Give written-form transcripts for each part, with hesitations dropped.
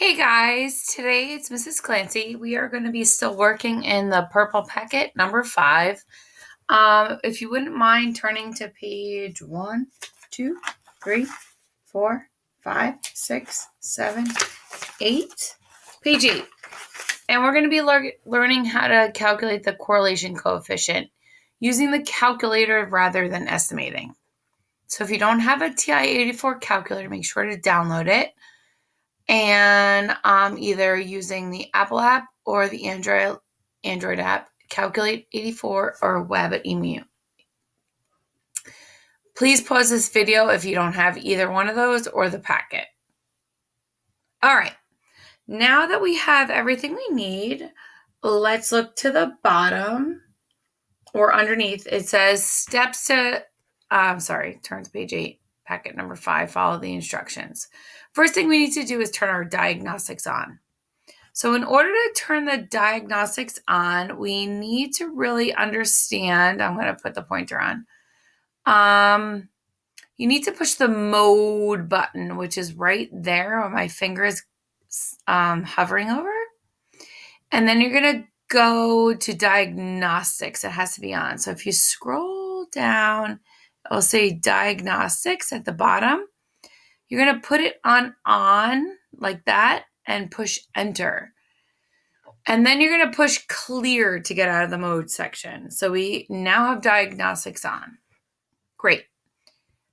Hey guys, today it's Mrs. Clancy. We are going to be still working in the purple packet, number 5. If you wouldn't mind turning to page 1, 2, 3, 4, 5, 6, 7, 8, page 8. And we're going to be learning how to calculate the correlation coefficient using the calculator rather than estimating. So if you don't have a TI-84 calculator, make sure to download it. And either using the Apple app or the Android app, Calculate 84 or Web at Emu. Please pause this video if you don't have either one of those or the packet. All right, now that we have everything we need, let's look to the bottom or underneath. It says steps to, turn to page 8, packet number 5, follow the instructions. First thing we need to do is turn our diagnostics on. So in order to turn the diagnostics on, we need to really understand, I'm going to put the pointer on. You need to push the mode button, which is right there where my finger is hovering over. And then you're going to go to diagnostics. It has to be on. So if you scroll down, it'll say diagnostics at the bottom. You're going to put it on like that and push enter. And then you're going to push clear to get out of the mode section. So we now have diagnostics on. Great.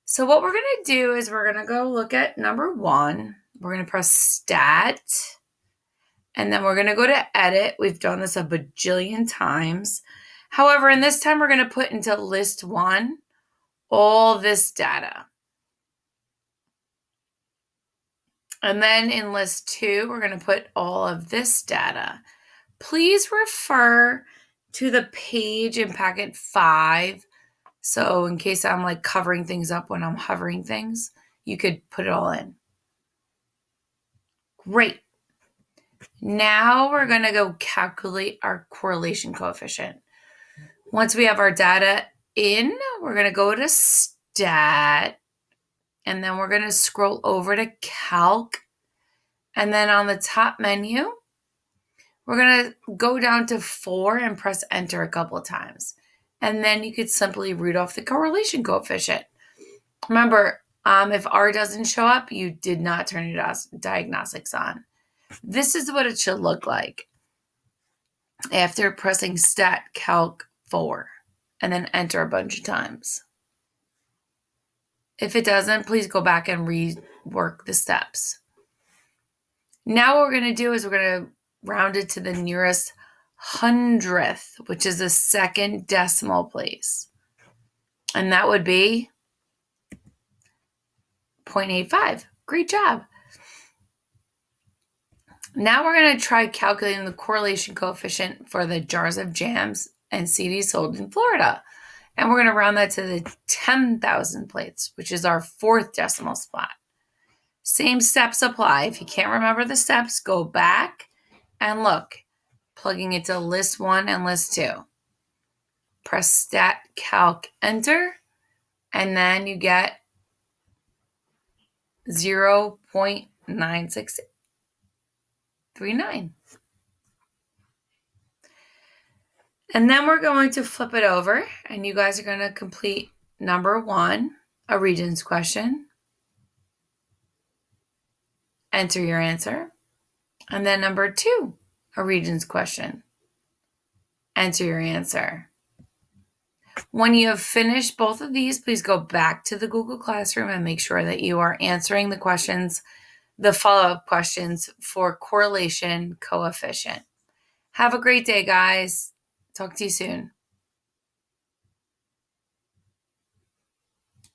So what we're going to do is we're going to go look at number 1. We're going to press stat. And then we're going to go to edit. We've done this a bajillion times. However, in this time, we're going to put into list 1 all this data. And then in list 2, we're going to put all of this data. Please refer to the page in packet 5. So in case I'm like covering things up when I'm hovering things, you could put it all in. Great. Now we're going to go calculate our correlation coefficient. Once we have our data in, we're going to go to stat. And then we're going to scroll over to calc. And then on the top menu, we're going to go down to 4 and press enter a couple of times. And then you could simply read off the correlation coefficient. Remember, if R doesn't show up, you did not turn your diagnostics on. This is what it should look like after pressing stat calc 4 and then enter a bunch of times. If it doesn't, please go back and rework the steps. Now what we're going to do is we're going to round it to the nearest hundredth, which is the second decimal place. And that would be 0.85. Great job. Now we're going to try calculating the correlation coefficient for the jars of jams and CDs sold in Florida. And we're going to round that to the 10,000 place, which is our 4th decimal spot. Same steps apply. If you can't remember the steps, go back and look, plugging it to list 1 and list 2. Press stat calc enter, and then you get 0.9639. And then we're going to flip it over, and you guys are going to complete number 1, a Regents question. Enter your answer. And then number 2, a Regents question. Enter your answer. When you have finished both of these, please go back to the Google Classroom and make sure that you are answering the questions, the follow-up questions for correlation coefficient. Have a great day, guys. Talk to you soon.